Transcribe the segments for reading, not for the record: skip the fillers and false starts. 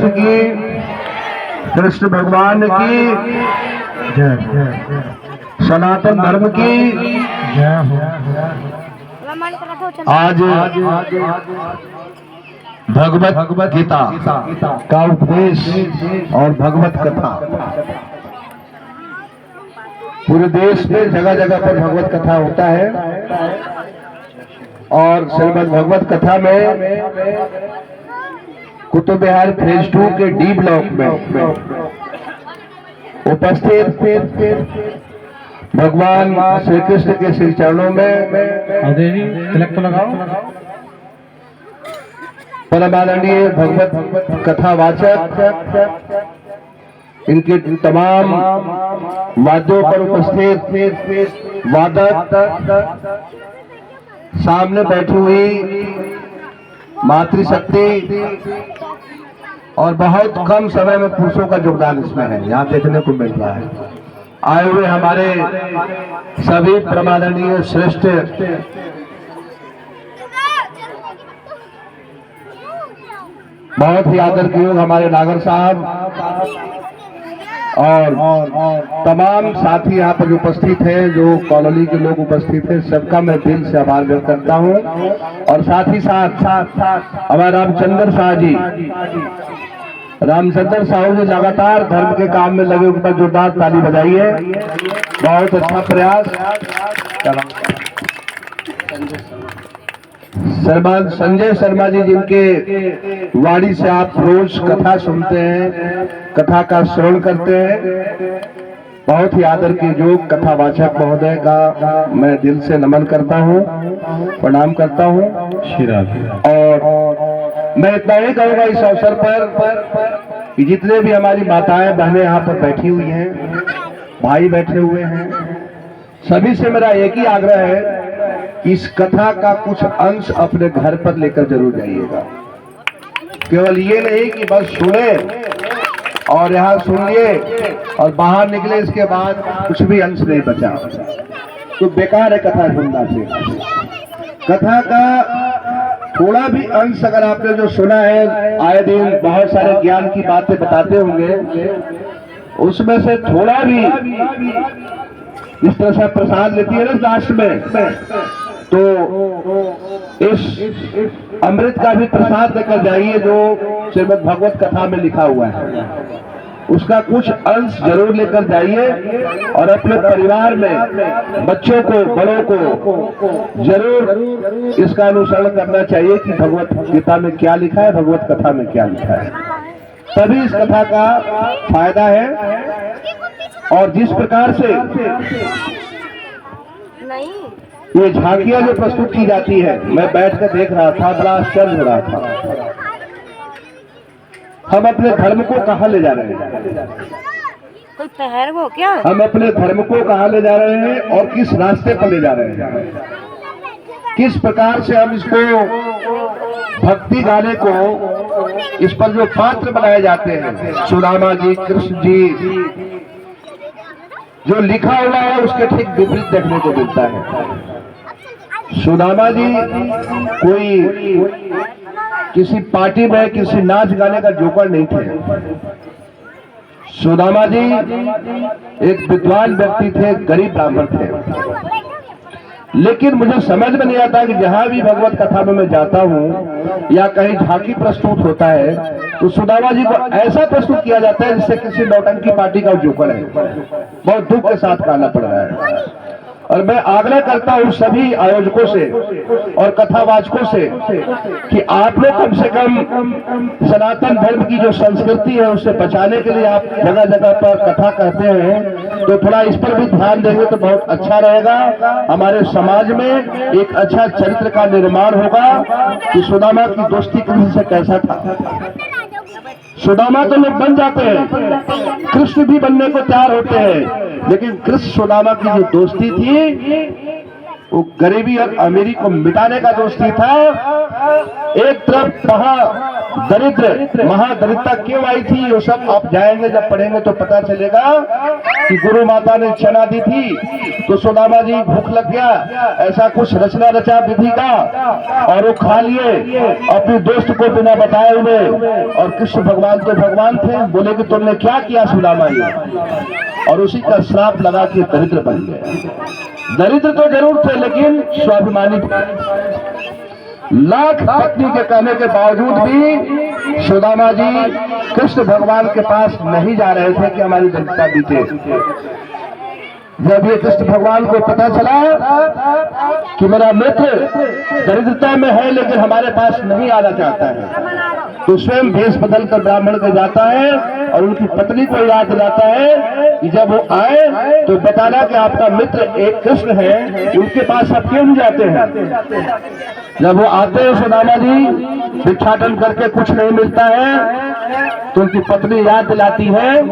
कृष्ण की, कृष्ण भगवान की सनातन धर्म की आज भगवत गीता का उपदेश और भगवत कथा पूरे देश में जगह जगह पर भगवत कथा होता है। और श्रीमद् भगवत कथा में कुतुब विहार फेज 2 के डी ब्लॉक में उपस्थित भगवान श्री कृष्ण के श्री चरणों में तिलक तो लगाओ। परमानंदीय भगवत कथा वाचक, इनके तमाम वाद्यों पर उपस्थित वादक, सामने बैठी हुई मातृशक्ति और बहुत कम समय में पुरुषों का योगदान इसमें है, यहाँ देखने को मिल रहा है। आए हुए हमारे सभी परमानंदीय श्रेष्ठ बहुत ही आदर के योग हमारे नागर साहब और तमाम साथी यहाँ पर उपस्थित हैं, जो कॉलोनी के लोग उपस्थित हैं, सबका मैं दिल से आभार व्यक्त करता हूँ। और साथ ही साथ हमारे रामचंद्र शाह जी, रामचंद्र साहू जी लगातार धर्म के काम में लगे, उन पर जोरदार ताली बजाइए। बहुत अच्छा प्रयास। संजय शर्मा जी, जिनके वाणी से आप रोज कथा सुनते हैं, कथा का श्रवण करते हैं, बहुत ही आदर के योग कथावाचक महोदय का मैं दिल से नमन करता हूं, प्रणाम करता हूं। और मैं इतना ही कहूंगा इस अवसर पर कि जितने भी हमारी माताएं बहनें यहाँ पर बैठी हुई हैं, भाई बैठे हुए हैं, सभी से मेरा एक ही आग्रह है, इस कथा का कुछ अंश अपने घर पर लेकर जरूर जाइएगा। केवल ये नहीं कि बस सुने और यहाँ सुनिए और बाहर निकले, इसके बाद कुछ भी अंश नहीं बचा तो बेकार है कथा सुनना। से कथा का थोड़ा भी अंश अगर आपने जो सुना है, आए दिन बहुत सारे ज्ञान की बातें बताते होंगे, उसमें से थोड़ा भी इस तरह से प्रसाद लेती है ना लास्ट में, तो इस अमृत का भी प्रसाद लेकर जाइए जो श्रीमद् भगवत कथा में लिखा हुआ है, उसका कुछ अंश जरूर लेकर जाइए और अपने परिवार में बच्चों को, बड़ों को जरूर इसका अनुसरण करना चाहिए कि भगवत गीता में क्या लिखा है, भगवत कथा में क्या लिखा है, तभी इस कथा का फायदा है। और जिस प्रकार से ये झांकियां जो प्रस्तुत की जाती है, मैं बैठकर देख रहा था, बड़ा आश्चर्य हो रहा था। हम अपने धर्म को कहाँ ले जा रहे हैं? कोई पहर हो क्या? हम अपने धर्म को कहाँ ले जा रहे हैं और किस रास्ते पर ले जा रहे हैं? किस प्रकार से हम इसको भक्ति गाने को, इस पर जो पात्र बनाए जाते हैं, सुदामा जी, कृष्ण जी, जो लिखा हुआ है उसके ठीक विपरीत देखने को मिलता है। सुदामा जी कोई किसी पार्टी में किसी नाच गाने का जोकर नहीं थे। सुदामा जी एक विद्वान व्यक्ति थे, गरीब ब्राह्मण थे। लेकिन मुझे समझ में नहीं आता कि जहां भी भगवत कथा में मैं जाता हूं या कहीं झांकी प्रस्तुत होता है, तो सुदामा जी को ऐसा प्रस्तुत किया जाता है जिससे किसी नौटंकी पार्टी का जोकर है। बहुत दुख के साथ कहना पड़ रहा है। और मैं आग्रह करता हूं सभी आयोजकों से और कथावाचकों से कि आप लोग कम से कम सनातन धर्म की जो संस्कृति है उसे बचाने के लिए आप जगह जगह पर कथा कहते हैं, तो थोड़ा इस पर भी ध्यान देंगे तो बहुत अच्छा रहेगा। हमारे समाज में एक अच्छा चरित्र का निर्माण होगा कि सुदामा की दोस्ती कृष्ण से कैसा था। सुदामा तो लोग बन जाते हैं, कृष्ण भी बनने को तैयार होते हैं, लेकिन कृष्ण सुदामा की जो दोस्ती थी वो गरीबी और अमीरी को मिटाने का दोस्ती था। एक तरफ महादरिद्रता क्यों आई थी, वो सब आप जाएंगे जब पढ़ेंगे तो पता चलेगा। कि गुरु माता ने चना दी थी तो सुदामा जी भूख लग गया, ऐसा कुछ रचना रचा विधि का और वो खा लिए अपने दोस्त को बिना बताए हुए। और कृष्ण भगवान तो भगवान थे, बोले कि तुमने क्या किया सुदामा जी, और उसी का श्राप लगा के दरिद्र बन गए। दरिद्र तो जरूर थे लेकिन स्वाभिमानी थे। लाख पत्नी के कहने के बावजूद भी सुदामा जी कृष्ण भगवान के पास नहीं जा रहे थे कि हमारी दरिद्रता बीते। जब ये कृष्ण भगवान को पता चला कि मेरा मित्र दरिद्रता में है लेकिन हमारे पास नहीं आना चाहता है, तो स्वयं भेष बदल कर ब्राह्मण को जाता है और उनकी पत्नी को याद दिलाता है कि जब वो आए तो बताना कि आपका मित्र एक कृष्ण है, उनके पास आप क्यों नहीं जाते हैं। जब वो आते हैं सुदामा जी भिक्षाटन करके कुछ नहीं मिलता है तो उनकी पत्नी याद दिलाती है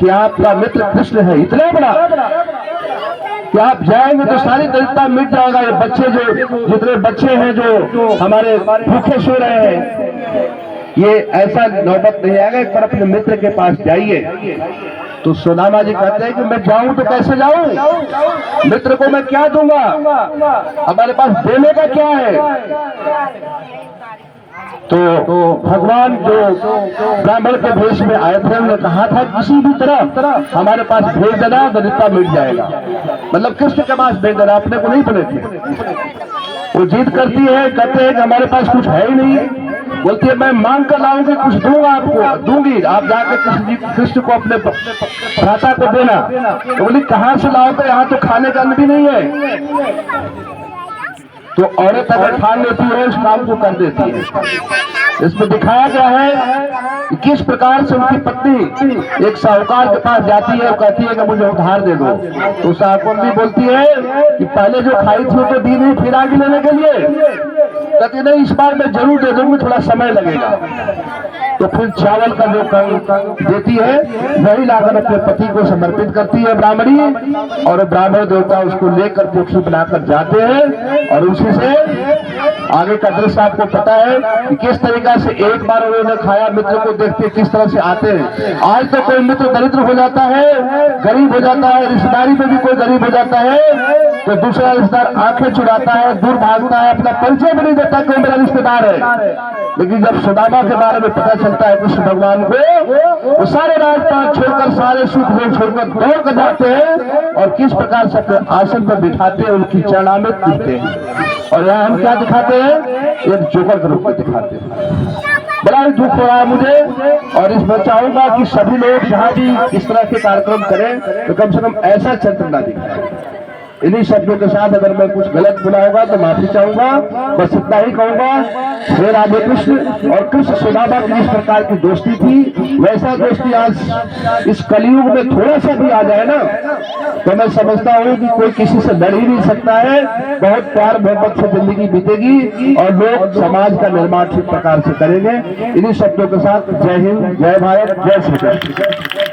कि आपका मित्र कृष्ण है इतना बड़ा कि आप जाएंगे तो सारी दरिद्रता मिट जाएगा। ये बच्चे जो जितने बच्चे हैं जो हमारे भूखे सो रहे हैं, ये ऐसा नौबत नहीं आएगा, पर अपने मित्र के पास जाइए। तो सुदामा जी कहते हैं कि मैं जाऊं तो कैसे जाऊं, मित्र को मैं क्या दूंगा, हमारे पास देने का क्या है। तो भगवान जो ब्राह्मण के भेष में आए थे उन्होंने कहा था किसी भी तरह हमारे पास भेज देना, दरिद्रता मिट जाएगा। मतलब कृष्ण के पास भेज देना, अपने को नहीं बोले थे। वो जिद करती है, कहते हैं कि हमारे पास कुछ है ही नहीं। बोलती है मैं मांग कर लाऊंगी, कुछ दूंगा आपको, दूंगी, आप जाकर कृष्ण को अपने भ्राता को देना। तो बोली कहाँ से लाओगे, यहाँ तो खाने का अन्न भी नहीं है। तो औरत अगर ठान लेती है उस काम को कर देती है। इसमें दिखाया गया है कि किस प्रकार से उनकी पत्नी एक साहूकार के पास जाती है और कहती है कि मुझे उधार दे दो। तो साहूकार भी बोलती है कि पहले जो खाई थी तो दी नहीं, फिर आगे लेने के लिए कहती नहीं, इस बार मैं जरूर दे दूंगी, थोड़ा समय लगेगा। तो फिर चावल का जो देती है वही लाकर अपने पति को समर्पित करती है ब्राह्मणी, और ब्राह्मण देवता उसको लेकर पोथी बनाकर जाते हैं। और उसी से आगे का दृश्य आपको पता है कि किस तरीका से एक बार उन्होंने खाया, मित्र को देखते किस तरह से आते हैं। आज तो कोई मित्र दरिद्र हो जाता है, गरीब हो जाता है, रिश्तेदारी में भी कोई गरीब हो जाता है तो दूसरा रिश्तेदार आंखें चुराता है, दूर भागता है, अपना परिचय भी नहीं देता कोई मेरा रिश्तेदार है। लेकिन जब सुदामा के बारे में पता चलता है कृष्ण भगवान को, वो सारे राजपाट छोड़कर, सारे सुख भोग छोड़कर दौड़ कर जाते हैं और किस प्रकार से अपने आसन पर बिठाते हैं, उनकी चरणामृत पीते हैं। और यहाँ हम क्या दिखाते हैं, एक जोकर के रूप में दिखाते हैं। बड़ा ही दुख हो रहा है मुझे, और इसमें चाहूंगा कि सभी लोग जहाँ भी इस तरह के कार्यक्रम करें तो कम से कम ऐसा चित्र ना दिखाएं। इन्हीं शब्दों के साथ अगर मैं कुछ गलत बोला होगा तो माफी चाहूंगा, बस इतना ही कहूंगा। हे राधे कृष्ण और कृष्ण सुदामा की जिस प्रकार की दोस्ती थी, वैसा दोस्ती आज इस कलयुग में थोड़ा सा भी आ जाए ना तो मैं समझता हूँ कि कोई किसी से लड़ ही नहीं सकता है। बहुत प्यार मोहब्बत से जिंदगी बीतेगी और लोग समाज का निर्माण ठीक प्रकार से करेंगे। इन्हीं शब्दों के साथ जय हिंद, जय भारत, जय श्री कृष्ण।